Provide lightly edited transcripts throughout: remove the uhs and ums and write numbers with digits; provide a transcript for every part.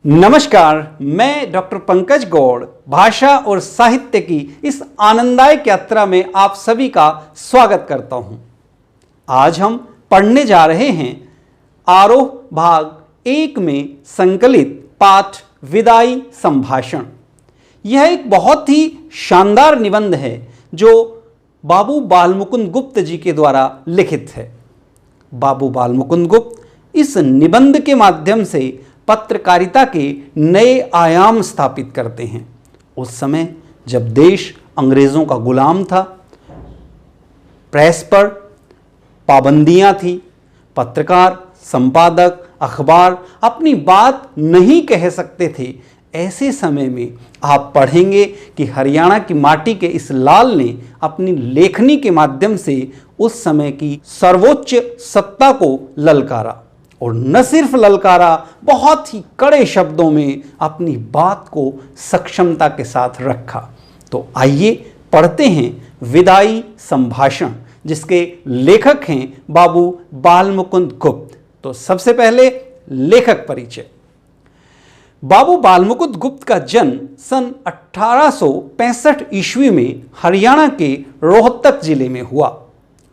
नमस्कार, मैं डॉक्टर पंकज गौड़ भाषा और साहित्य की इस आनंददायक यात्रा में आप सभी का स्वागत करता हूं। आज हम पढ़ने जा रहे हैं आरोह भाग 1 में संकलित पाठ विदाई संभाषण। यह एक बहुत ही शानदार निबंध है जो बाबू बालमुकुंद गुप्त जी के द्वारा लिखित है। बाबू बालमुकुंद गुप्त इस निबंध के माध्यम से पत्रकारिता के नए आयाम स्थापित करते हैं। उस समय जब देश अंग्रेज़ों का गुलाम था, प्रेस पर पाबंदियां थी, पत्रकार, संपादक, अखबार अपनी बात नहीं कह सकते थे। ऐसे समय में आप पढ़ेंगे कि हरियाणा की माटी के इस लाल ने अपनी लेखनी के माध्यम से उस समय की सर्वोच्च सत्ता को ललकारा, और न सिर्फ ललकारा, बहुत ही कड़े शब्दों में अपनी बात को सक्षमता के साथ रखा। तो आइए पढ़ते हैं विदाई संभाषण, जिसके लेखक हैं बाबू बालमुकुंद गुप्त। तो सबसे पहले लेखक परिचय। बाबू बालमुकुंद गुप्त का जन्म सन 1865 ईस्वी में हरियाणा के रोहतक जिले में हुआ।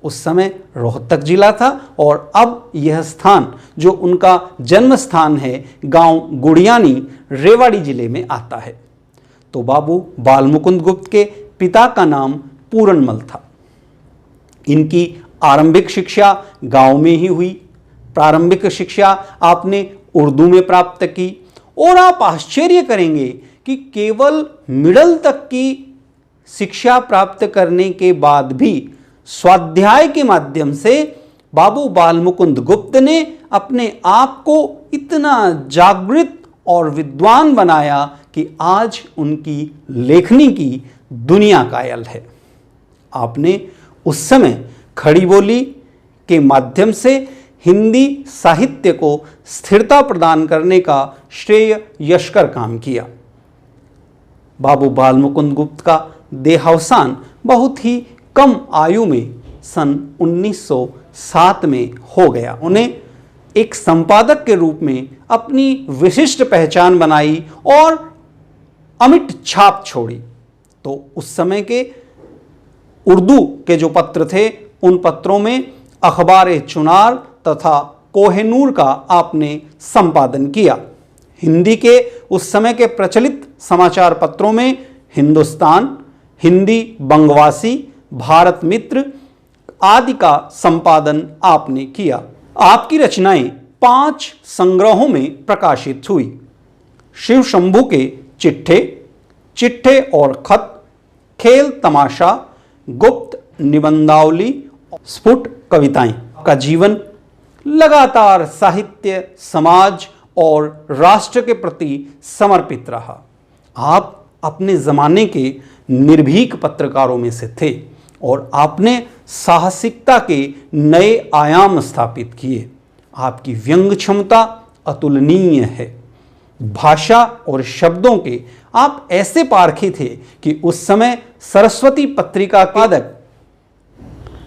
उस समय रोहतक जिला था और अब यह स्थान जो उनका जन्म स्थान है गांव गुड़ियानी रेवाड़ी जिले में आता है। तो बाबू बालमुकुंद गुप्त के पिता का नाम पूरनमल था। इनकी आरंभिक शिक्षा गांव में ही हुई। प्रारंभिक शिक्षा आपने उर्दू में प्राप्त की, और आप आश्चर्य करेंगे कि केवल मिडल तक की शिक्षा प्राप्त करने के बाद भी स्वाध्याय के माध्यम से बाबू बालमुकुंद गुप्त ने अपने आप को इतना जागृत और विद्वान बनाया कि आज उनकी लेखनी की दुनिया कायल है। आपने उस समय खड़ी बोली के माध्यम से हिंदी साहित्य को स्थिरता प्रदान करने का श्रेय यशकर काम किया। बाबू बालमुकुंद गुप्त का देहावसान बहुत ही कम आयु में सन 1907 में हो गया। उन्हें एक संपादक के रूप में अपनी विशिष्ट पहचान बनाई और अमिट छाप छोड़ी। तो उस समय के उर्दू के जो पत्र थे, उन पत्रों में अखबार चुनार तथा कोहिनूर का आपने संपादन किया। हिंदी के उस समय के प्रचलित समाचार पत्रों में हिंदुस्तान, हिंदी बंगवासी, भारत मित्र आदि का संपादन आपने किया। आपकी रचनाएं 5 संग्रहों में प्रकाशित हुई। शिव शंभू के चिट्ठे, चिट्ठे और खत, खेल तमाशा, गुप्त निबंधावली, स्फुट कविताएं। का जीवन लगातार साहित्य, समाज और राष्ट्र के प्रति समर्पित रहा। आप अपने जमाने के निर्भीक पत्रकारों में से थे और आपने साहसिकता के नए आयाम स्थापित किए। आपकी व्यंग क्षमता अतुलनीय है। भाषा और शब्दों के आप ऐसे पारखी थे कि उस समय सरस्वती पत्रिका के पादक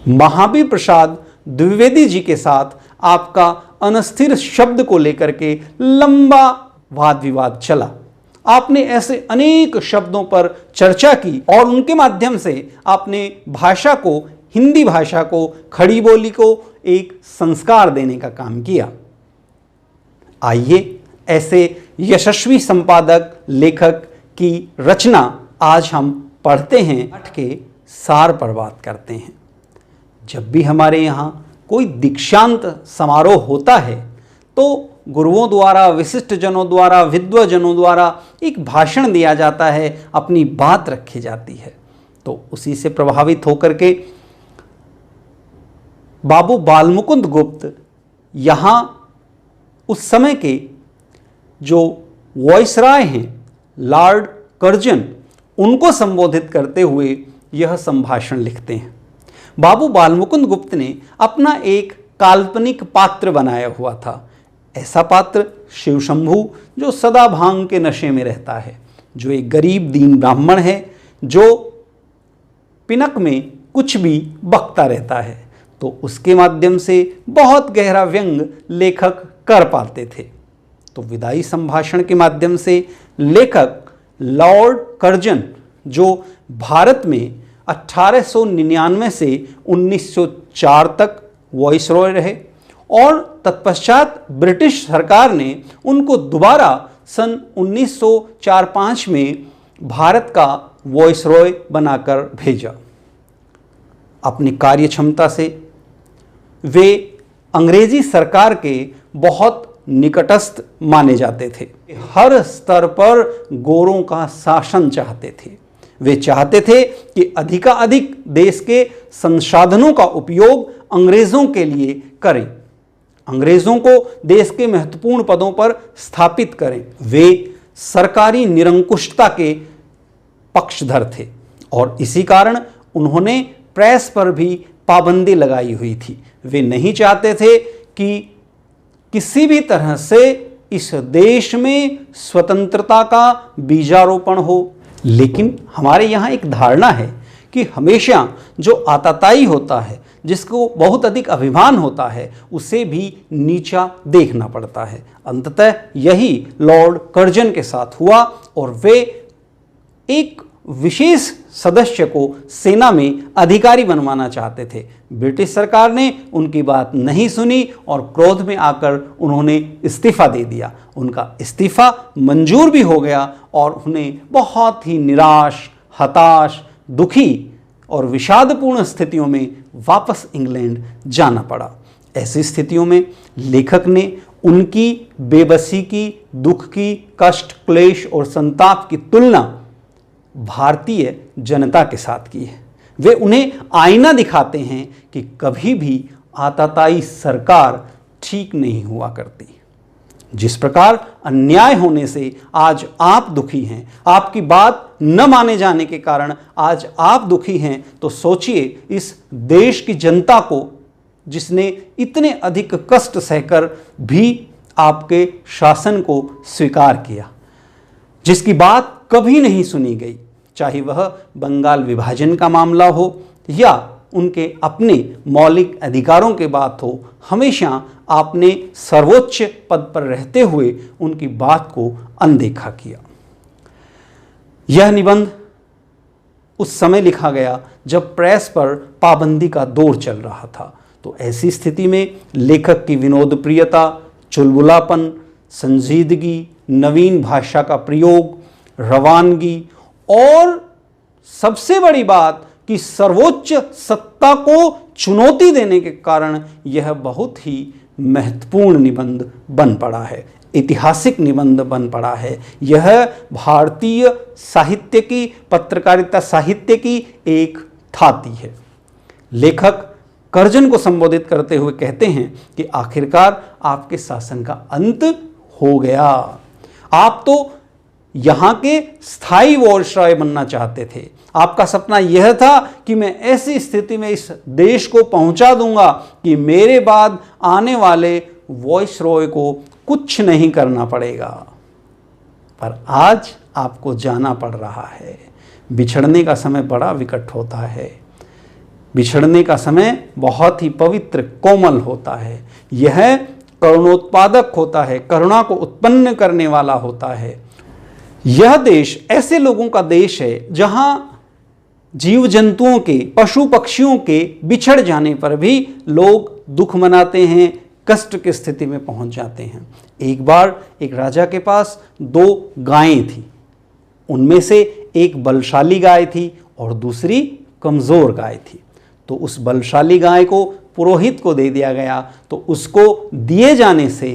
महावीर प्रसाद द्विवेदी जी के साथ आपका अनस्थिर शब्द को लेकर के लंबा वाद विवाद चला। आपने ऐसे अनेक शब्दों पर चर्चा की और उनके माध्यम से आपने भाषा को, हिंदी भाषा को, खड़ी बोली को एक संस्कार देने का काम किया। आइए ऐसे यशस्वी संपादक, लेखक की रचना आज हम पढ़ते हैं, पाठ के सार पर बात करते हैं। जब भी हमारे यहाँ कोई दीक्षांत समारोह होता है तो गुरुओं द्वारा, विशिष्ट जनों द्वारा, विद्वजनों द्वारा एक भाषण दिया जाता है, अपनी बात रखी जाती है। तो उसी से प्रभावित होकर के बाबू बालमुकुंद गुप्त यहाँ उस समय के जो वॉइसराय हैं, लॉर्ड कर्जन, उनको संबोधित करते हुए यह संभाषण लिखते हैं। बाबू बालमुकुंद गुप्त ने अपना एक काल्पनिक पात्र बनाया हुआ था। ऐसा पात्र शिव शंभू, जो सदा भांग के नशे में रहता है, जो एक गरीब दीन ब्राह्मण है, जो पिनक में कुछ भी बकता रहता है। तो उसके माध्यम से बहुत गहरा व्यंग लेखक कर पाते थे। तो विदाई संभाषण के माध्यम से लेखक लॉर्ड कर्जन, जो भारत में 1899 से 1904 तक वाइसरॉय रहे और तत्पश्चात ब्रिटिश सरकार ने उनको दोबारा सन 1904-05 में भारत का वाइसरॉय बनाकर भेजा। अपनी कार्य क्षमता से वे अंग्रेजी सरकार के बहुत निकटस्थ माने जाते थे। हर स्तर पर गोरों का शासन चाहते थे। वे चाहते थे कि अधिकाधिक देश के संसाधनों का उपयोग अंग्रेजों के लिए करें, अंग्रेजों को देश के महत्वपूर्ण पदों पर स्थापित करें। वे सरकारी निरंकुशता के पक्षधर थे और इसी कारण उन्होंने प्रेस पर भी पाबंदी लगाई हुई थी। वे नहीं चाहते थे कि किसी भी तरह से इस देश में स्वतंत्रता का बीजारोपण हो। लेकिन हमारे यहाँ एक धारणा है कि हमेशा जो आताताई होता है, जिसको बहुत अधिक अभिमान होता है, उसे भी नीचा देखना पड़ता है। अंततः यही लॉर्ड कर्जन के साथ हुआ और वे एक विशेष सदस्य को सेना में अधिकारी बनवाना चाहते थे। ब्रिटिश सरकार ने उनकी बात नहीं सुनी और क्रोध में आकर उन्होंने इस्तीफा दे दिया। उनका इस्तीफा मंजूर भी हो गया और उन्हें बहुत ही निराश, हताश, दुखी और विषादपूर्ण स्थितियों में वापस इंग्लैंड जाना पड़ा। ऐसी स्थितियों में लेखक ने उनकी बेबसी की, दुख की, कष्ट, क्लेश और संताप की तुलना भारतीय जनता के साथ की है। वे उन्हें आईना दिखाते हैं कि कभी भी आताताई सरकार ठीक नहीं हुआ करती। जिस प्रकार अन्याय होने से आज आप दुखी हैं, आपकी बात न माने जाने के कारण आज आप दुखी हैं, तो सोचिए इस देश की जनता को, जिसने इतने अधिक कष्ट सहकर भी आपके शासन को स्वीकार किया, जिसकी बात कभी नहीं सुनी गई, चाहे वह बंगाल विभाजन का मामला हो या उनके अपने मौलिक अधिकारों की बात हो, हमेशा आपने सर्वोच्च पद पर रहते हुए उनकी बात को अनदेखा किया। यह निबंध उस समय लिखा गया जब प्रेस पर पाबंदी का दौर चल रहा था। तो ऐसी स्थिति में लेखक की विनोदप्रियता, चुलबुलापन, संजीदगी, नवीन भाषा का प्रयोग, रवानगी और सबसे बड़ी बात कि सर्वोच्च सत्ता को चुनौती देने के कारण यह बहुत ही महत्वपूर्ण निबंध बन पड़ा है, ऐतिहासिक निबंध बन पड़ा है। यह भारतीय साहित्य की, पत्रकारिता साहित्य की एक थाती है। लेखक कर्जन को संबोधित करते हुए कहते हैं कि आखिरकार आपके शासन का अंत हो गया। आप तो यहाँ के स्थायी वाइसरॉय बनना चाहते थे। आपका सपना यह था कि मैं ऐसी स्थिति में इस देश को पहुंचा दूंगा कि मेरे बाद आने वाले वाइसरॉय को कुछ नहीं करना पड़ेगा। पर आज आपको जाना पड़ रहा है। बिछड़ने का समय बड़ा विकट होता है। बिछड़ने का समय बहुत ही पवित्र, कोमल होता है। यह करुणोत्पादक होता है, करुणा को उत्पन्न करने वाला होता है। यह देश ऐसे लोगों का देश है जहां जीव जंतुओं के, पशु पक्षियों के बिछड़ जाने पर भी लोग दुख मनाते हैं, कष्ट की स्थिति में पहुंच जाते हैं। एक बार एक राजा के पास 2 गायें थी। उनमें से एक बलशाली गाय थी और दूसरी कमज़ोर गाय थी। तो उस बलशाली गाय को पुरोहित को दे दिया गया। तो उसको दिए जाने से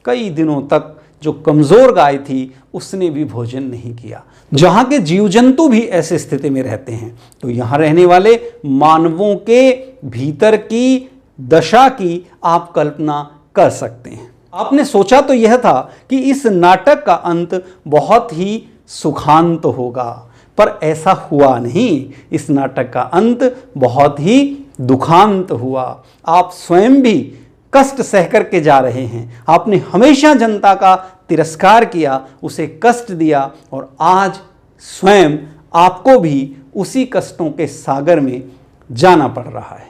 कई दिनों तक जो कमज़ोर गाय थी उसने भी भोजन नहीं किया। जहाँ के जीव जंतु भी ऐसे स्थिति में रहते हैं, तो यहाँ रहने वाले मानवों के भीतर की दशा की आप कल्पना कर सकते हैं। आपने सोचा तो यह था कि इस नाटक का अंत बहुत ही सुखांत होगा, पर ऐसा हुआ नहीं। इस नाटक का अंत बहुत ही दुखांत हुआ। आप स्वयं भी कष्ट सह करके जा रहे हैं। आपने हमेशा जनता का तिरस्कार किया, उसे कष्ट दिया और आज स्वयं आपको भी उसी कष्टों के सागर में जाना पड़ रहा है।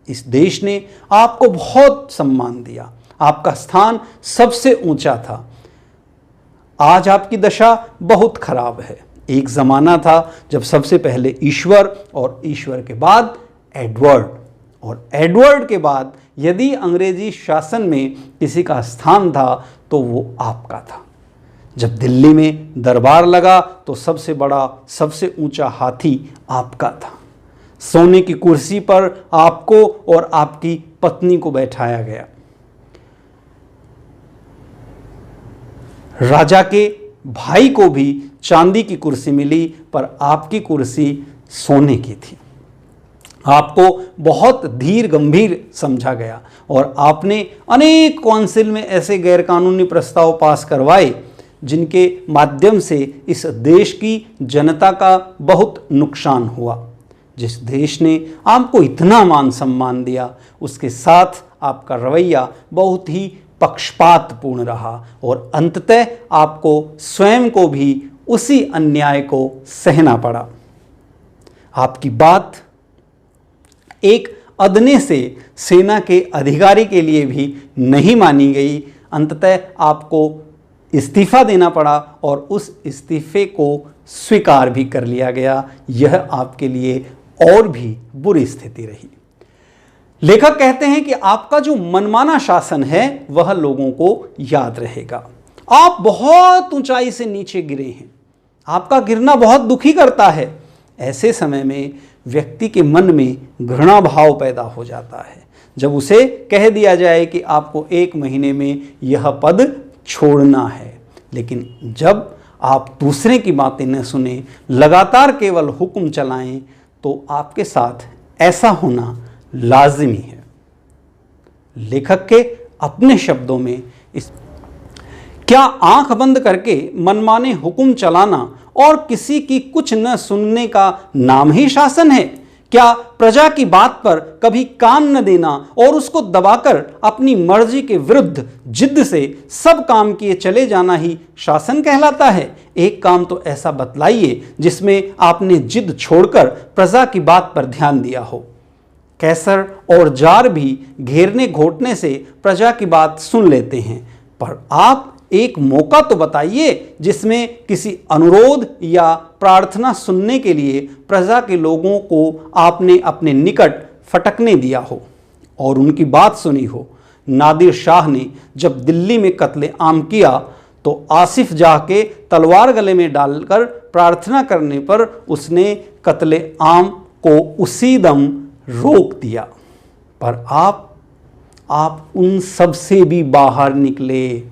इस देश ने आपको बहुत सम्मान दिया। आपका स्थान सबसे ऊंचा था। आज आपकी दशा बहुत खराब है। एक ज़माना था जब सबसे पहले ईश्वर और ईश्वर के बाद एडवर्ड और एडवर्ड के बाद यदि अंग्रेजी शासन में किसी का स्थान था तो वो आपका था। जब दिल्ली में दरबार लगा तो सबसे बड़ा सबसे ऊंचा हाथी आपका था। सोने की कुर्सी पर आपको और आपकी पत्नी को बैठाया गया। राजा के भाई को भी चांदी की कुर्सी मिली पर आपकी कुर्सी सोने की थी। आपको बहुत धीर गंभीर समझा गया और आपने अनेक काउंसिल में ऐसे गैरकानूनी प्रस्ताव पास करवाए जिनके माध्यम से इस देश की जनता का बहुत नुकसान हुआ। जिस देश ने आपको इतना मान सम्मान दिया उसके साथ आपका रवैया बहुत ही पक्षपातपूर्ण रहा और अंततः आपको स्वयं को भी उसी अन्याय को सहना पड़ा। आपकी बात एक अदने से सेना के अधिकारी के लिए भी नहीं मानी गई। अंततः आपको इस्तीफा देना पड़ा और उस इस्तीफे को स्वीकार भी कर लिया गया। यह आपके लिए और भी बुरी स्थिति रही। लेखक कहते हैं कि आपका जो मनमाना शासन है वह लोगों को याद रहेगा। आप बहुत ऊंचाई से नीचे गिरे हैं, आपका गिरना बहुत दुखी करता है। ऐसे समय में व्यक्ति के मन में घृणा भाव पैदा हो जाता है जब उसे कह दिया जाए कि आपको 1 महीने में यह पद छोड़ना है। लेकिन जब आप दूसरे की बातें न सुने, लगातार केवल हुक्म चलाएं, तो आपके साथ ऐसा होना लाजिमी है। लेखक के अपने शब्दों में क्या आंख बंद करके मनमाने हुक्म चलाना और किसी की कुछ न सुनने का नाम ही शासन है? क्या प्रजा की बात पर कभी कान न देना और उसको दबाकर अपनी मर्जी के विरुद्ध जिद से सब काम किए चले जाना ही शासन कहलाता है? एक काम तो ऐसा बतलाइए जिसमें आपने जिद छोड़कर प्रजा की बात पर ध्यान दिया हो। कैसर और जार भी घेरने घोटने से प्रजा की बात सुन लेते हैं, पर आप एक मौका तो बताइए जिसमें किसी अनुरोध या प्रार्थना सुनने के लिए प्रजा के लोगों को आपने अपने निकट फटकने दिया हो और उनकी बात सुनी हो। नादिर शाह ने जब दिल्ली में कत्ले आम किया तो आसिफ जाह के तलवार गले में डालकर प्रार्थना करने पर उसने कत्ले आम को उसी दम रोक दिया। पर आप उन सब से भी बाहर निकले,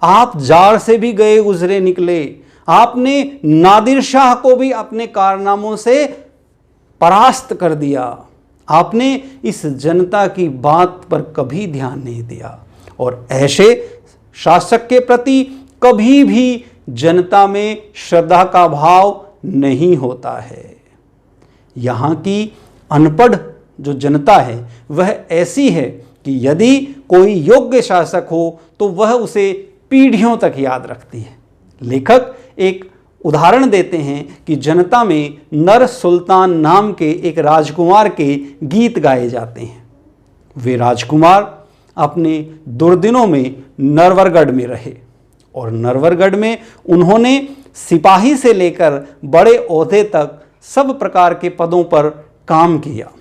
आप जार से भी गए गुजरे निकले। आपने नादिर शाह को भी अपने कारनामों से परास्त कर दिया। आपने इस जनता की बात पर कभी ध्यान नहीं दिया और ऐसे शासक के प्रति कभी भी जनता में श्रद्धा का भाव नहीं होता है। यहाँ की अनपढ़ जो जनता है वह ऐसी है कि यदि कोई योग्य शासक हो तो वह उसे पीढ़ियों तक याद रखती है। लेखक एक उदाहरण देते हैं कि जनता में नर सुल्तान नाम के एक राजकुमार के गीत गाए जाते हैं। वे राजकुमार अपने दुर्दिनों में नरवरगढ़ में रहे और नरवरगढ़ में उन्होंने सिपाही से लेकर बड़े ओहदे तक सब प्रकार के पदों पर काम किया।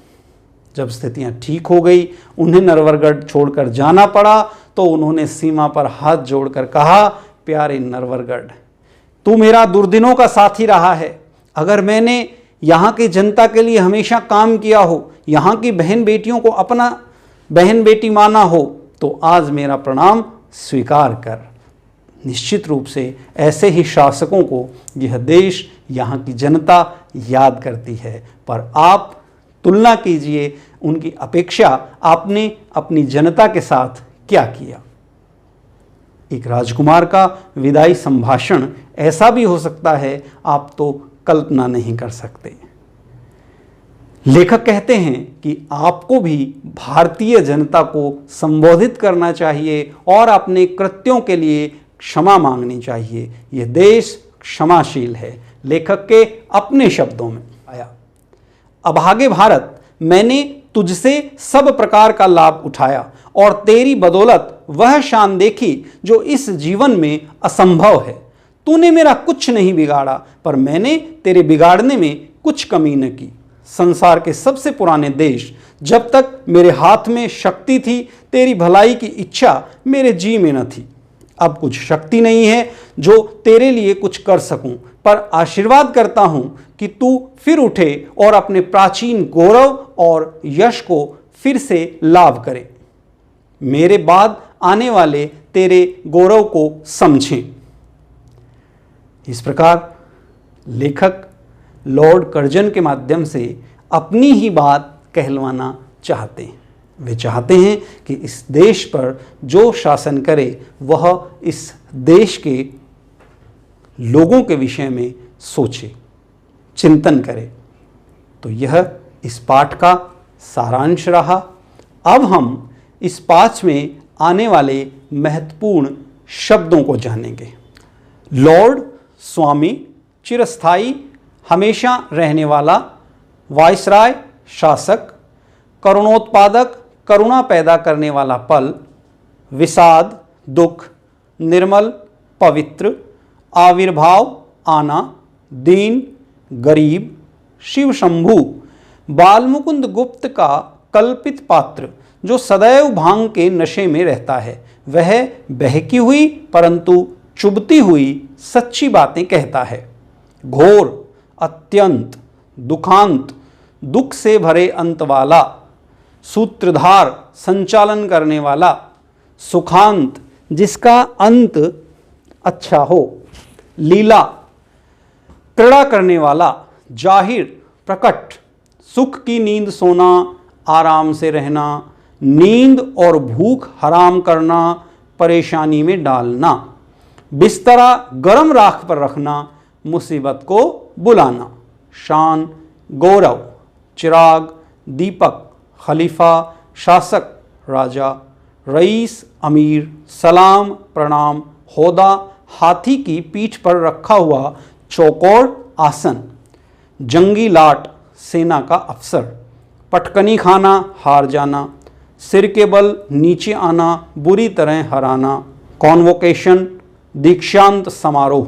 जब स्थितियां ठीक हो गई, उन्हें नरवरगढ़ छोड़कर जाना पड़ा तो उन्होंने सीमा पर हाथ जोड़कर कहा, प्यारे नरवरगढ़, तू मेरा दुर्दिनों का साथी रहा है। अगर मैंने यहाँ की जनता के लिए हमेशा काम किया हो, यहाँ की बहन बेटियों को अपना बहन बेटी माना हो, तो आज मेरा प्रणाम स्वीकार कर। निश्चित रूप से ऐसे ही शासकों को यह देश, यहाँ की जनता याद करती है। पर आप तुलना कीजिए उनकी अपेक्षा आपने अपनी जनता के साथ क्या किया। एक राजकुमार का विदाई संभाषण ऐसा भी हो सकता है, आप तो कल्पना नहीं कर सकते। लेखक कहते हैं कि आपको भी भारतीय जनता को संबोधित करना चाहिए और अपने कृत्यों के लिए क्षमा मांगनी चाहिए। यह देश क्षमाशील है। लेखक के अपने शब्दों में आया, अभागे भारत, मैंने तुझसे सब प्रकार का लाभ उठाया और तेरी बदौलत वह शान देखी जो इस जीवन में असंभव है। तूने मेरा कुछ नहीं बिगाड़ा, पर मैंने तेरे बिगाड़ने में कुछ कमी न की। संसार के सबसे पुराने देश, जब तक मेरे हाथ में शक्ति थी, तेरी भलाई की इच्छा मेरे जी में न थी। अब कुछ शक्ति नहीं है जो तेरे लिए कुछ कर सकूं, पर आशीर्वाद करता हूं कि तू फिर उठे और अपने प्राचीन गौरव और यश को फिर से लाभ करे। मेरे बाद आने वाले तेरे गौरव को समझें। इस प्रकार लेखक लॉर्ड कर्जन के माध्यम से अपनी ही बात कहलवाना चाहते हैं। वे चाहते हैं कि इस देश पर जो शासन करे वह इस देश के लोगों के विषय में सोचे, चिंतन करे। तो यह इस पाठ का सारांश रहा। अब हम इस पाठ में आने वाले महत्वपूर्ण शब्दों को जानेंगे। लॉर्ड, स्वामी, चिरस्थाई, हमेशा रहने वाला, वायसराय, शासक, करुणोत्पादक, करुणा पैदा करने वाला पल, विषाद, दुख, निर्मल, पवित्र, आविर्भाव, आना, दीन, गरीब, शिव शंभु, बालमुकुंद गुप्त का कल्पित पात्र जो सदैव भांग के नशे में रहता है, वह बहकी हुई परंतु चुभती हुई सच्ची बातें कहता है। घोर, अत्यंत, दुखांत, दुख से भरे अंत वाला, सूत्रधार, संचालन करने वाला, सुखांत, जिसका अंत अच्छा हो, लीला, क्रीड़ा करने वाला, जाहिर, प्रकट, सुख की नींद सोना, आराम से रहना, नींद और भूख हराम करना, परेशानी में डालना, बिस्तरा गर्म राख पर रखना, मुसीबत को बुलाना, शान, गौरव, चिराग, दीपक, खलीफा, शासक, राजा, रईस, अमीर, सलाम, प्रणाम, होदा, हाथी की पीठ पर रखा हुआ चौकोर आसन, जंगी लाट, सेना का अफसर, पटकनी खाना, हार जाना, सिर के बल नीचे आना, बुरी तरह हराना, कॉन्वोकेशन, दीक्षांत समारोह,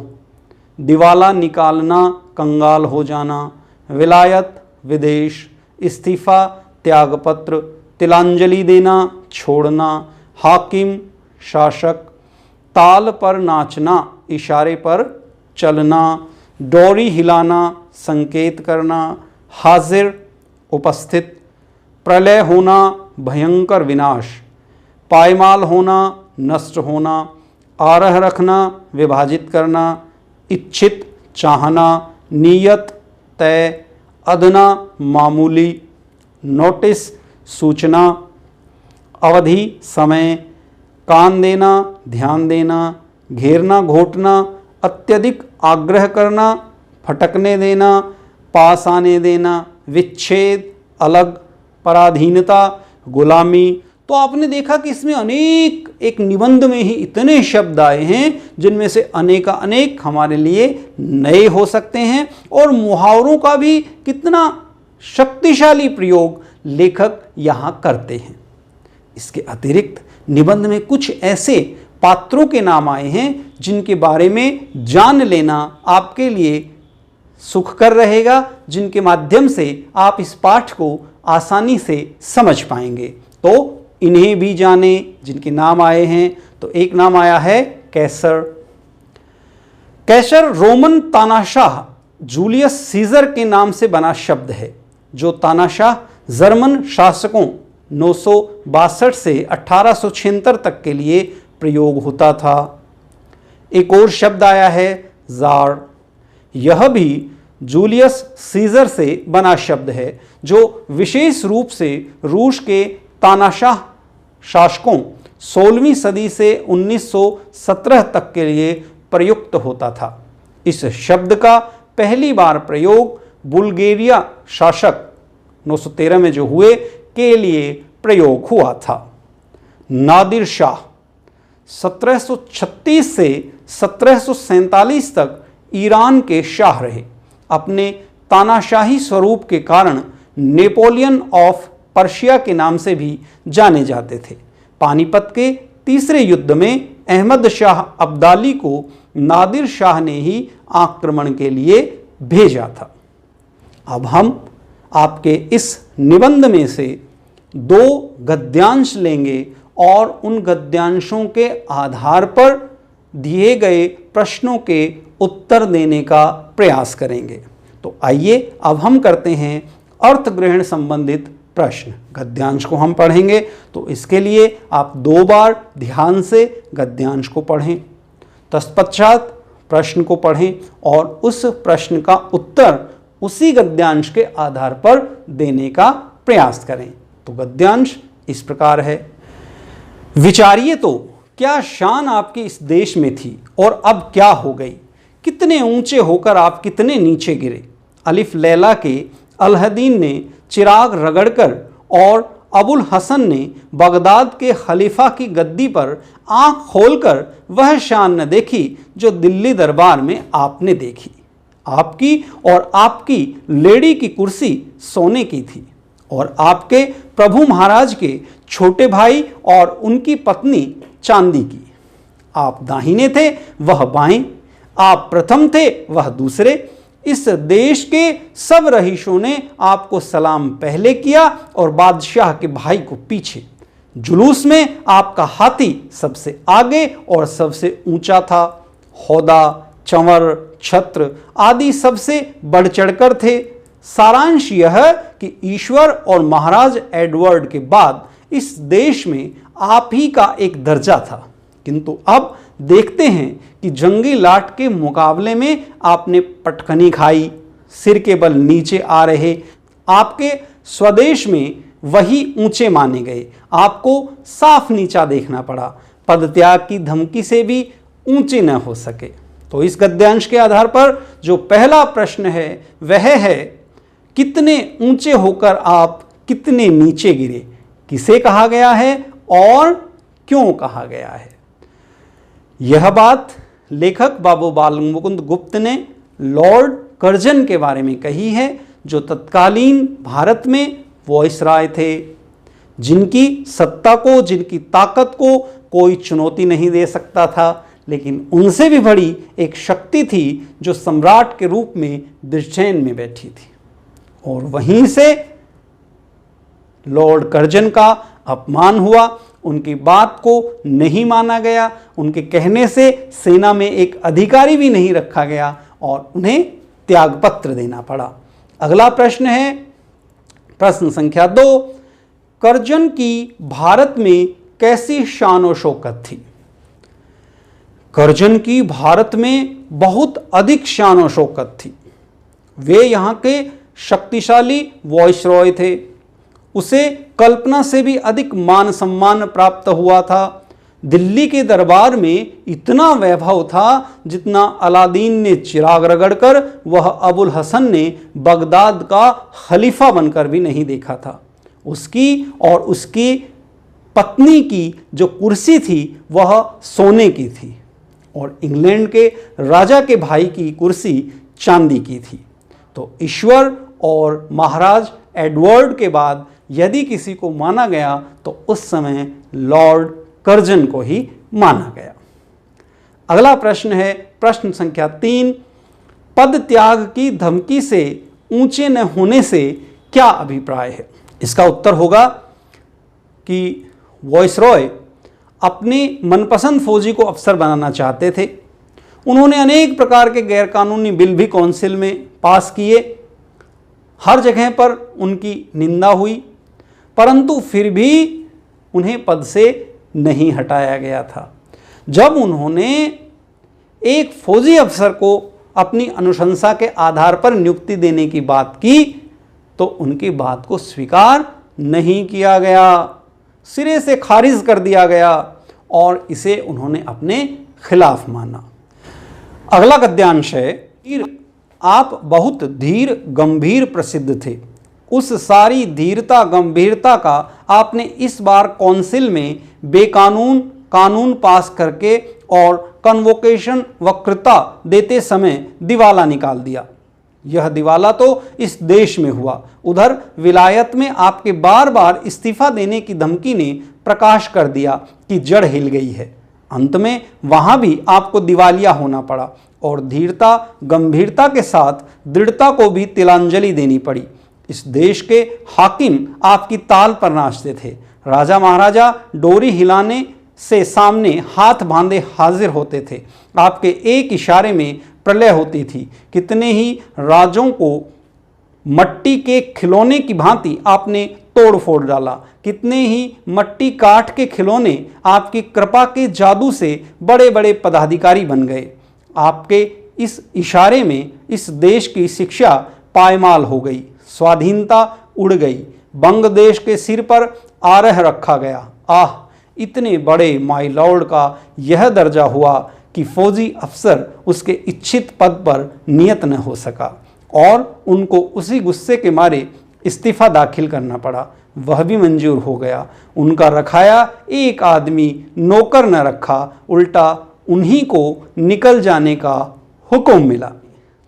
दिवाला निकालना, कंगाल हो जाना, विलायत, विदेश, इस्तीफा, त्यागपत्र, तिलांजलि देना, छोड़ना, हाकिम, शासक, ताल पर नाचना, इशारे पर चलना, डोरी हिलाना, संकेत करना, हाजिर, उपस्थित, प्रलय होना, भयंकर विनाश, पायमाल होना, नष्ट होना, आरह रखना, विभाजित करना, इच्छित, चाहना, नियत, तय, अदना, मामूली, नोटिस, सूचना, अवधि, समय, कान देना, ध्यान देना, घेरना, घोटना, अत्यधिक आग्रह करना, फटकने देना, पास आने देना, विच्छेद, अलग, पराधीनता, गुलामी। तो आपने देखा कि इसमें अनेक, एक निबंध में ही इतने शब्द आए हैं जिनमें से अनेक अनेक हमारे लिए नए हो सकते हैं, और मुहावरों का भी कितना शक्तिशाली प्रयोग लेखक यहाँ करते हैं। इसके अतिरिक्त निबंध में कुछ ऐसे पात्रों के नाम आए हैं जिनके बारे में जान लेना आपके लिए सुखकर रहेगा, जिनके माध्यम से आप इस पाठ को आसानी से समझ पाएंगे। तो इन्हें भी जाने जिनके नाम आए हैं। तो एक नाम आया है कैसर। कैसर रोमन तानाशाह जूलियस सीजर के नाम से बना शब्द है, जो तानाशाह जर्मन शासकों 962 से 1876 तक के लिए प्रयोग होता था। एक और शब्द आया है जार। यह भी जूलियस सीजर से बना शब्द है, जो विशेष रूप से रूस के तानाशाह शासकों 16वीं सदी से 1917 तक के लिए प्रयुक्त होता था। इस शब्द का पहली बार प्रयोग बुल्गारिया शासक 913 में जो हुए के लिए प्रयोग हुआ था। नादिर शाह 1736 से 1747 तक ईरान के शाह रहे। अपने तानाशाही स्वरूप के कारण नेपोलियन ऑफ पर्शिया के नाम से भी जाने जाते थे। पानीपत के तीसरे युद्ध में अहमद शाह अब्दाली को नादिर शाह ने ही आक्रमण के लिए भेजा था। अब हम आपके इस निबंध में से 2 गद्यांश लेंगे और उन गद्यांशों के आधार पर दिए गए प्रश्नों के उत्तर देने का प्रयास करेंगे। तो आइए अब हम करते हैं अर्थ ग्रहण संबंधित प्रश्न। गद्यांश को हम पढ़ेंगे, तो इसके लिए आप 2 बार ध्यान से गद्यांश को पढ़ें, तत्पश्चात प्रश्न को पढ़ें और उस प्रश्न का उत्तर उसी गद्यांश के आधार पर देने का प्रयास करें। तो गद्यांश इस प्रकार है। विचारिए तो क्या शान आपके इस देश में थी और अब क्या हो गई, कितने ऊंचे होकर आप कितने नीचे गिरे। अलिफ लैला के अलाउद्दीन ने चिराग रगड़कर और अबुल हसन ने बगदाद के खलीफा की गद्दी पर आंख खोलकर वह शान न देखी जो दिल्ली दरबार में आपने देखी। आपकी और आपकी लेडी की कुर्सी सोने की थी और आपके प्रभु महाराज के छोटे भाई और उनकी पत्नी चांदी की। आप दाहिने थे, वह बाएं, आप प्रथम थे, वह दूसरे। इस देश के सब रईसों ने आपको सलाम पहले किया और बादशाह के भाई को पीछे। जुलूस में आपका हाथी सबसे आगे और सबसे ऊंचा था। होदा, चंवर, छत्र आदि सबसे बढ़ चढ़कर थे। सारांश यह कि ईश्वर और महाराज एडवर्ड के बाद इस देश में आप ही का एक दर्जा था, किंतु अब देखते हैं कि जंगी लाट के मुकाबले में आपने पटखनी खाई, सिर के बल नीचे आ रहे। आपके स्वदेश में वही ऊंचे माने गए, आपको साफ नीचा देखना पड़ा, पदत्याग की धमकी से भी ऊंचे न हो सके। तो इस गद्यांश के आधार पर जो पहला प्रश्न है वह है, कितने ऊंचे होकर आप कितने नीचे गिरे, किसे कहा गया है और क्यों कहा गया है। यह बात लेखक बाबू बाल मुकुंद गुप्त ने लॉर्ड कर्जन के बारे में कही है, जो तत्कालीन भारत में वॉइसराय थे, जिनकी सत्ता को, जिनकी ताकत को कोई चुनौती नहीं दे सकता था, लेकिन उनसे भी बड़ी एक शक्ति थी जो सम्राट के रूप में ब्रिटेन में बैठी थी। और वहीं से लॉर्ड कर्जन का अपमान हुआ, उनकी बात को नहीं माना गया, उनके कहने से सेना में एक अधिकारी भी नहीं रखा गया और उन्हें त्यागपत्र देना पड़ा। अगला प्रश्न है प्रश्न संख्या 2, कर्जन की भारत में कैसी शान और शौकत थी। कर्जन की भारत में बहुत अधिक शान और शौकत थी। वे यहाँ के शक्तिशाली वॉइसरॉय थे। उसे कल्पना से भी अधिक मान सम्मान प्राप्त हुआ था। दिल्ली के दरबार में इतना वैभव था जितना अलादीन ने चिराग रगड़कर वह अबुल हसन ने बगदाद का खलीफा बनकर भी नहीं देखा था। उसकी और उसकी पत्नी की जो कुर्सी थी वह सोने की थी और इंग्लैंड के राजा के भाई की कुर्सी चांदी की थी। तो ईश्वर और महाराज एडवर्ड के बाद यदि किसी को माना गया तो उस समय लॉर्ड कर्जन को ही माना गया। अगला प्रश्न है प्रश्न संख्या 3, पद त्याग की धमकी से ऊंचे न होने से क्या अभिप्राय है। इसका उत्तर होगा कि वॉइसरॉय अपने मनपसंद फौजी को अफसर बनाना चाहते थे। उन्होंने अनेक प्रकार के गैरकानूनी बिल भी काउंसिल में पास किए। हर जगह पर उनकी निंदा हुई, परंतु फिर भी उन्हें पद से नहीं हटाया गया था। जब उन्होंने एक फौजी अफसर को अपनी अनुशंसा के आधार पर नियुक्ति देने की बात की तो उनकी बात को स्वीकार नहीं किया गया, सिरे से खारिज कर दिया गया और इसे उन्होंने अपने खिलाफ माना। अगला गद्यांश है, आप बहुत धीर गंभीर प्रसिद्ध थे। उस सारी धीरता गंभीरता का आपने इस बार काउंसिल में बेकानून कानून पास करके और कन्वोकेशन वक्रता देते समय दिवाला निकाल दिया। यह दिवाला तो इस देश में हुआ, उधर विलायत में आपके बार बार इस्तीफा देने की धमकी ने प्रकाश कर दिया कि जड़ हिल गई है। अंत में वहां भी आपको दिवालिया होना पड़ा और धीरता गंभीरता के साथ दृढ़ता को भी तिलांजलि देनी पड़ी। इस देश के हाकिम आपकी ताल पर नाचते थे। राजा महाराजा डोरी हिलाने से सामने हाथ बांधे हाजिर होते थे। आपके एक इशारे में प्रलय होती थी। कितने ही राजों को मट्टी के खिलौने की भांति आपने तोड़ फोड़ डाला। कितने ही मट्टी काठ के खिलौने आपकी कृपा के जादू से बड़े बड़े पदाधिकारी बन गए। आपके इस इशारे में इस देश की शिक्षा पायमाल हो गई, स्वाधीनता उड़ गई, बंग देश के सिर पर आरह रखा गया। आह, इतने बड़े माय लॉर्ड का यह दर्जा हुआ कि फौजी अफसर उसके इच्छित पद पर नियत न हो सका और उनको उसी गुस्से के मारे इस्तीफा दाखिल करना पड़ा। वह भी मंजूर हो गया। उनका रखाया एक आदमी नौकर न रखा, उल्टा उन्हीं को निकल जाने का हुक्म मिला।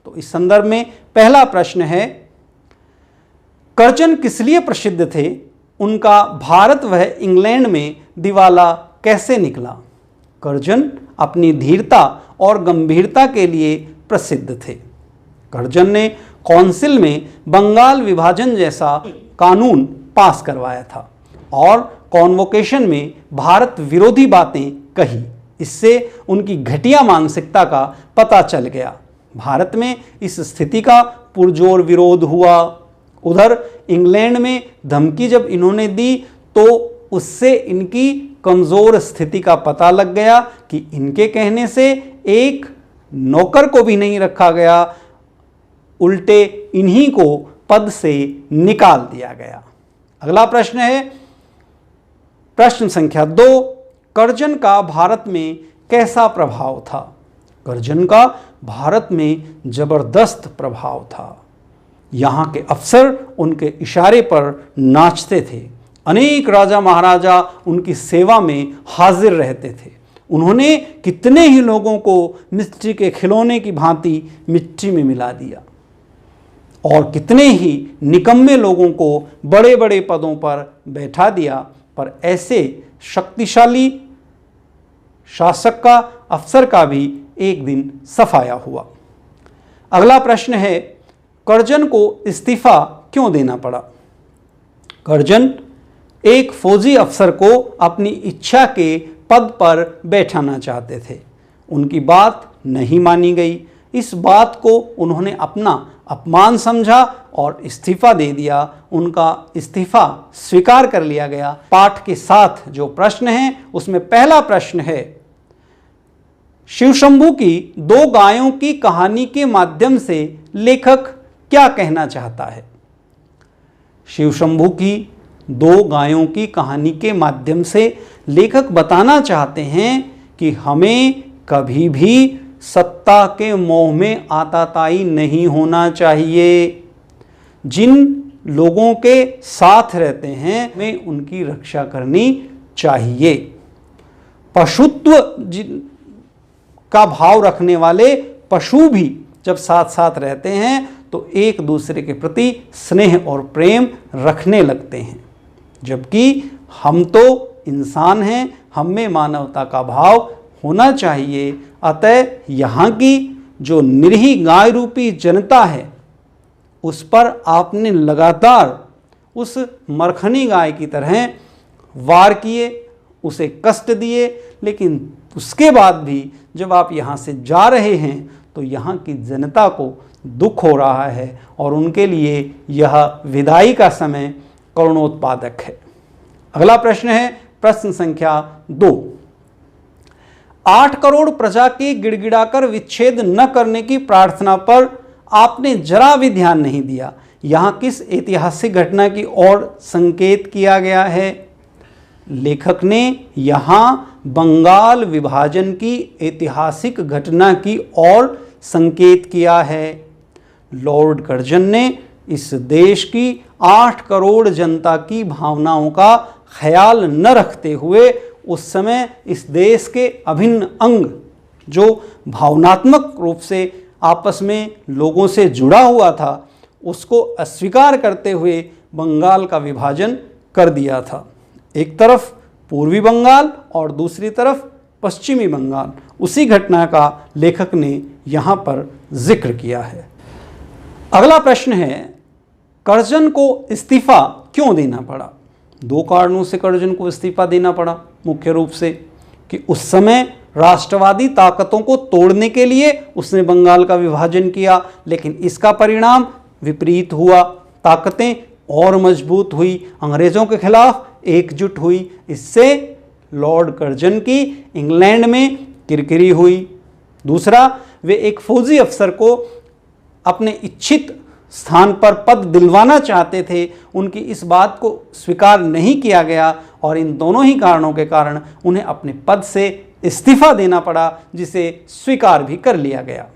तो इस संदर्भ में पहला प्रश्न है, कर्जन किस लिए प्रसिद्ध थे? उनका भारत व इंग्लैंड में दिवाला कैसे निकला? कर्जन अपनी धीरता और गंभीरता के लिए प्रसिद्ध थे। कर्जन ने काउंसिल में बंगाल विभाजन जैसा कानून पास करवाया था और कॉन्वोकेशन में भारत विरोधी बातें कही। इससे उनकी घटिया मानसिकता का पता चल गया। भारत में इस स्थिति का पुरजोर विरोध हुआ। उधर इंग्लैंड में धमकी जब इन्होंने दी तो उससे इनकी कमज़ोर स्थिति का पता लग गया कि इनके कहने से एक नौकर को भी नहीं रखा गया, उल्टे इन्हीं को पद से निकाल दिया गया। अगला प्रश्न है, प्रश्न संख्या 2, कर्जन का भारत में कैसा प्रभाव था? कर्जन का भारत में जबरदस्त प्रभाव था। यहाँ के अफसर उनके इशारे पर नाचते थे। अनेक राजा महाराजा उनकी सेवा में हाजिर रहते थे। उन्होंने कितने ही लोगों को मिट्टी के खिलौने की भांति मिट्टी में मिला दिया और कितने ही निकम्मे लोगों को बड़े बड़े पदों पर बैठा दिया। पर ऐसे शक्तिशाली शासक का, अफसर का भी एक दिन सफाया हुआ। अगला प्रश्न है, कर्जन को इस्तीफा क्यों देना पड़ा? कर्जन एक फौजी अफसर को अपनी इच्छा के पद पर बैठाना चाहते थे। उनकी बात नहीं मानी गई। इस बात को उन्होंने अपना अपमान समझा और इस्तीफा दे दिया। उनका इस्तीफा स्वीकार कर लिया गया। पाठ के साथ जो प्रश्न है उसमें पहला प्रश्न है, शिवशंभू की 2 गायों की कहानी के माध्यम से लेखक क्या कहना चाहता है? शिवशंभू की 2 गायों की कहानी के माध्यम से लेखक बताना चाहते हैं कि हमें कभी भी सत्ता के मोह में आताताई नहीं होना चाहिए। जिन लोगों के साथ रहते हैं हमें उनकी रक्षा करनी चाहिए। पशुत्व का भाव रखने वाले पशु भी जब साथ साथ रहते हैं तो एक दूसरे के प्रति स्नेह और प्रेम रखने लगते हैं। जबकि हम तो इंसान हैं, हम में मानवता का भाव होना चाहिए। अतः यहाँ की जो निरीह गाय रूपी जनता है उस पर आपने लगातार उस मरखनी गाय की तरह वार किए, उसे कष्ट दिए, लेकिन उसके बाद भी जब आप यहाँ से जा रहे हैं तो यहाँ की जनता को दुख हो रहा है और उनके लिए यह विदाई का समय करुणोत्पादक है। अगला प्रश्न है, प्रश्न संख्या 2, 8 करोड़ प्रजा के गिड़गिड़ाकर विच्छेद न करने की प्रार्थना पर आपने जरा भी ध्यान नहीं दिया। यहाँ किस ऐतिहासिक घटना की ओर संकेत किया गया है? लेखक ने यहाँ बंगाल विभाजन की ऐतिहासिक घटना की ओर संकेत किया है। लॉर्ड कर्जन ने इस देश की 8 करोड़ जनता की भावनाओं का ख्याल न रखते हुए उस समय इस देश के अभिन्न अंग जो भावनात्मक रूप से आपस में लोगों से जुड़ा हुआ था उसको अस्वीकार करते हुए बंगाल का विभाजन कर दिया था। एक तरफ पूर्वी बंगाल और दूसरी तरफ पश्चिमी बंगाल, उसी घटना का लेखक ने यहाँ पर जिक्र किया है। अगला प्रश्न है, कर्जन को इस्तीफा क्यों देना पड़ा? दो कारणों से कर्जन को इस्तीफा देना पड़ा। मुख्य रूप से कि उस समय राष्ट्रवादी ताकतों को तोड़ने के लिए उसने बंगाल का विभाजन किया, लेकिन इसका परिणाम विपरीत हुआ। ताकतें और मजबूत हुई, अंग्रेजों के खिलाफ एकजुट हुई। इससे लॉर्ड कर्जन की इंग्लैंड में किरकिरी हुई। दूसरा, वे एक फौजी अफसर को अपने इच्छित स्थान पर पद दिलवाना चाहते थे। उनकी इस बात को स्वीकार नहीं किया गया और इन दोनों ही कारणों के कारण उन्हें अपने पद से इस्तीफा देना पड़ा, जिसे स्वीकार भी कर लिया गया।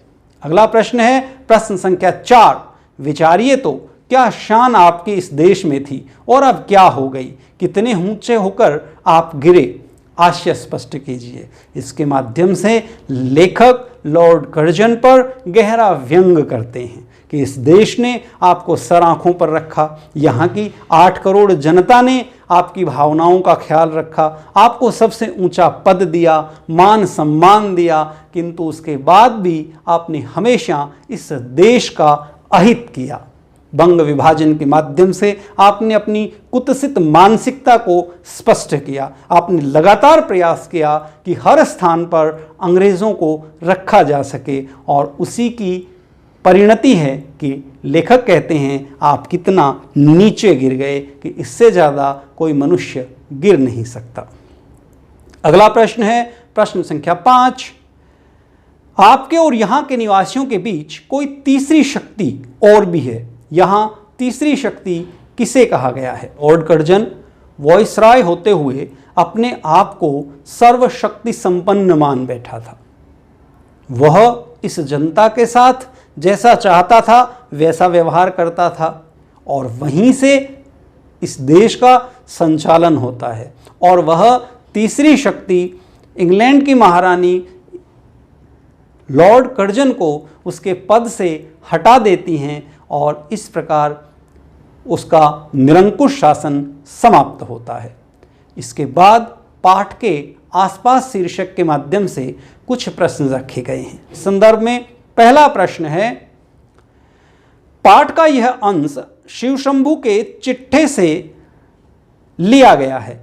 अगला प्रश्न है, प्रश्न संख्या 4, विचारिए तो क्या शान आपके इस देश में थी और अब क्या हो गई? कितने ऊंचे होकर आप गिरे? आशय स्पष्ट कीजिए। इसके माध्यम से लेखक लॉर्ड कर्जन पर गहरा व्यंग करते हैं कि इस देश ने आपको सर आंखों पर रखा, यहाँ की 8 करोड़ जनता ने आपकी भावनाओं का ख्याल रखा, आपको सबसे ऊंचा पद दिया, मान सम्मान दिया, किंतु उसके बाद भी आपने हमेशा इस देश का अहित किया। बंग विभाजन के माध्यम से आपने अपनी कुत्सित मानसिकता को स्पष्ट किया। आपने लगातार प्रयास किया कि हर स्थान पर अंग्रेज़ों को रखा जा सके और उसी की परिणति है कि लेखक कहते हैं आप कितना नीचे गिर गए कि इससे ज़्यादा कोई मनुष्य गिर नहीं सकता। अगला प्रश्न है, प्रश्न संख्या 5, आपके और यहाँ के निवासियों के बीच कोई तीसरी शक्ति और भी है। यहाँ तीसरी शक्ति किसे कहा गया है? लॉर्ड कर्जन वॉइसराय होते हुए अपने आप को सर्वशक्ति संपन्न मान बैठा था। वह इस जनता के साथ जैसा चाहता था वैसा व्यवहार करता था और वहीं से इस देश का संचालन होता है। और वह तीसरी शक्ति इंग्लैंड की महारानी लॉर्ड कर्जन को उसके पद से हटा देती हैं और इस प्रकार उसका निरंकुश शासन समाप्त होता है। इसके बाद पाठ के आसपास शीर्षक के माध्यम से कुछ प्रश्न रखे गए हैं। इस संदर्भ में पहला प्रश्न है, पाठ का यह अंश शिवशंभू के चिट्ठे से लिया गया है।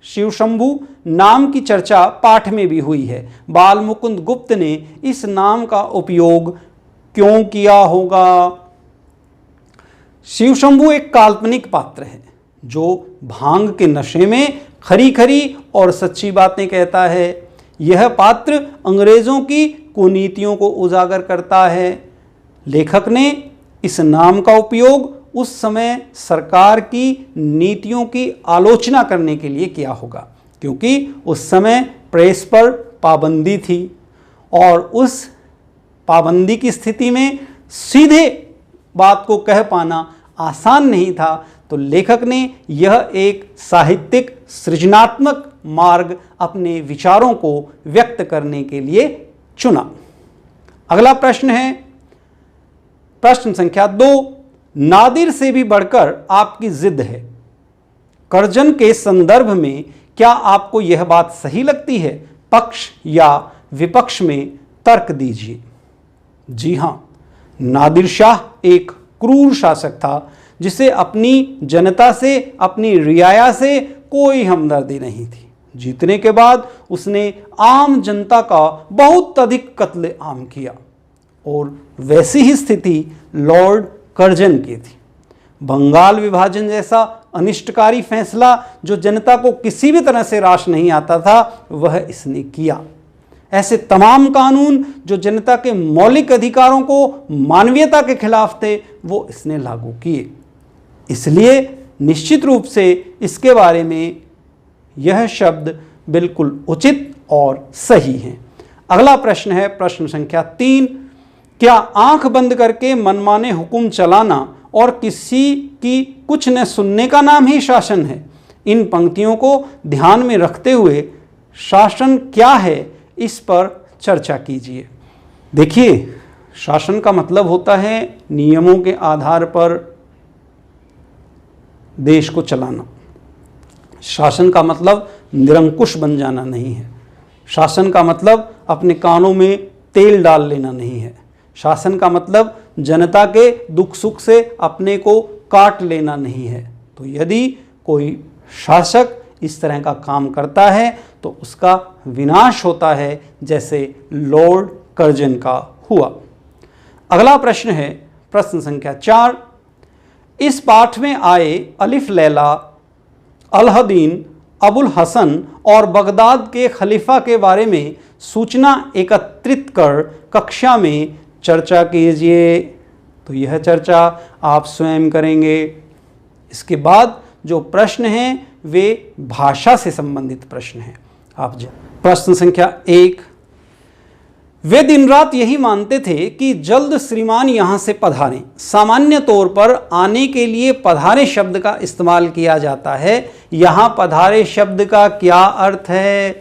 शिवशंभू नाम की चर्चा पाठ में भी हुई है। बाल मुकुंद गुप्त ने इस नाम का उपयोग क्यों किया होगा? शिवशंभू एक काल्पनिक पात्र है जो भांग के नशे में खरी खरी और सच्ची बातें कहता है। यह पात्र अंग्रेजों की कुनीतियों को उजागर करता है। लेखक ने इस नाम का उपयोग उस समय सरकार की नीतियों की आलोचना करने के लिए किया होगा, क्योंकि उस समय प्रेस पर पाबंदी थी और उस पाबंदी की स्थिति में सीधे बात को कह पाना आसान नहीं था। तो लेखक ने यह एक साहित्यिक सृजनात्मक मार्ग अपने विचारों को व्यक्त करने के लिए चुना। अगला प्रश्न है, प्रश्न संख्या 2, नादिर से भी बढ़कर आपकी जिद है। कर्जन के संदर्भ में क्या आपको यह बात सही लगती है? पक्ष या विपक्ष में तर्क दीजिए। जी हां, नादिर शाह एक क्रूर शासक था जिसे अपनी जनता से, अपनी रियाया से कोई हमदर्दी नहीं थी। जीतने के बाद उसने आम जनता का बहुत अधिक कत्ले आम किया और वैसी ही स्थिति लॉर्ड कर्जन की थी। बंगाल विभाजन जैसा अनिष्टकारी फैसला जो जनता को किसी भी तरह से रास नहीं आता था, वह इसने किया। ऐसे तमाम कानून जो जनता के मौलिक अधिकारों को, मानवीयता के खिलाफ थे, वो इसने लागू किए। इसलिए निश्चित रूप से इसके बारे में यह शब्द बिल्कुल उचित और सही हैं। अगला प्रश्न है, प्रश्न संख्या 3, क्या आंख बंद करके मनमाने हुक्म चलाना और किसी की कुछ न सुनने का नाम ही शासन है? इन पंक्तियों को ध्यान में रखते हुए शासन क्या है, इस पर चर्चा कीजिए। देखिए, शासन का मतलब होता है नियमों के आधार पर देश को चलाना। शासन का मतलब निरंकुश बन जाना नहीं है। शासन का मतलब अपने कानों में तेल डाल लेना नहीं है। शासन का मतलब जनता के दुख सुख से अपने को काट लेना नहीं है। तो यदि कोई शासक इस तरह का काम करता है तो उसका विनाश होता है, जैसे लॉर्ड कर्जन का हुआ। अगला प्रश्न है प्रश्न संख्या 4। इस पाठ में आए अलिफ लैला, अलाउद्दीन, अबुल हसन और बगदाद के खलीफा के बारे में सूचना एकत्रित कर कक्षा में चर्चा कीजिए। तो यह चर्चा आप स्वयं करेंगे। इसके बाद जो प्रश्न हैं वे भाषा से संबंधित प्रश्न हैं। आप प्रश्न संख्या 1। वे दिन रात यही मानते थे कि जल्द श्रीमान यहाँ से पधारें। सामान्य तौर पर आने के लिए पधारे शब्द का इस्तेमाल किया जाता है। यहाँ पधारे शब्द का क्या अर्थ है?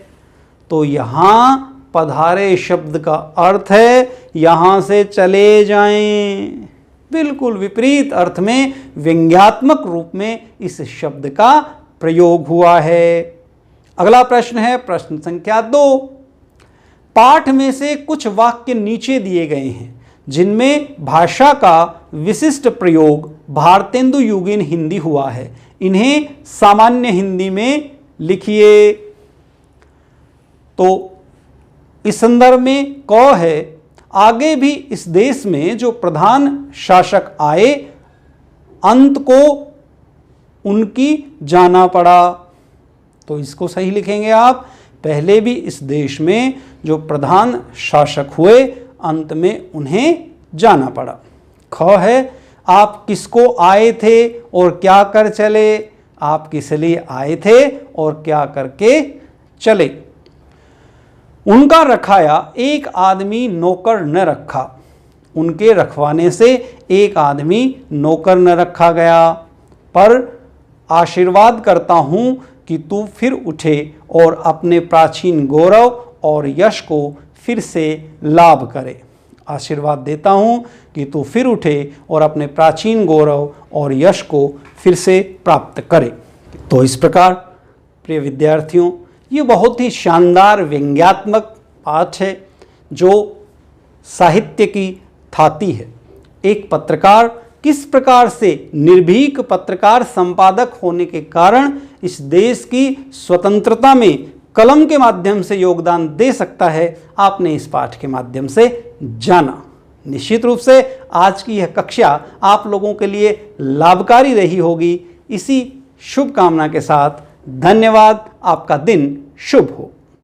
तो यहाँ पधारे शब्द का अर्थ है यहाँ से चले जाएं। बिल्कुल विपरीत अर्थ में व्यंग्यात्मक रूप में इस शब्द का प्रयोग हुआ है। अगला प्रश्न है प्रश्न संख्या 2। पाठ में से कुछ वाक्य नीचे दिए गए हैं जिनमें भाषा का विशिष्ट प्रयोग भारतेंदु युगीन हिंदी हुआ है। इन्हें सामान्य हिंदी में लिखिए। तो इस संदर्भ में क है, आगे भी इस देश में जो प्रधान शासक आए अंत को उनकी जाना पड़ा। तो इसको सही लिखेंगे आप। पहले भी इस देश में जो प्रधान शासक हुए अंत में उन्हें जाना पड़ा। ख है, आप किसको आए थे और क्या कर चले? आप किस लिए आए थे और क्या करके चले? उनका रखाया एक आदमी नौकर न रखा। उनके रखवाने से एक आदमी नौकर न रखा गया। पर आशीर्वाद करता हूँ कि तू फिर उठे और अपने प्राचीन गौरव और यश को फिर से लाभ करे। आशीर्वाद देता हूँ कि तू फिर उठे और अपने प्राचीन गौरव और यश को फिर से प्राप्त करे। तो इस प्रकार प्रिय विद्यार्थियों, ये बहुत ही शानदार व्यंग्यात्मक पाठ है जो साहित्य की थाती है। एक पत्रकार किस प्रकार से निर्भीक पत्रकार संपादक होने के कारण इस देश की स्वतंत्रता में कलम के माध्यम से योगदान दे सकता है, आपने इस पाठ के माध्यम से जाना। निश्चित रूप से आज की यह कक्षा आप लोगों के लिए लाभकारी रही होगी। इसी शुभकामना के साथ धन्यवाद। आपका दिन शुभ हो।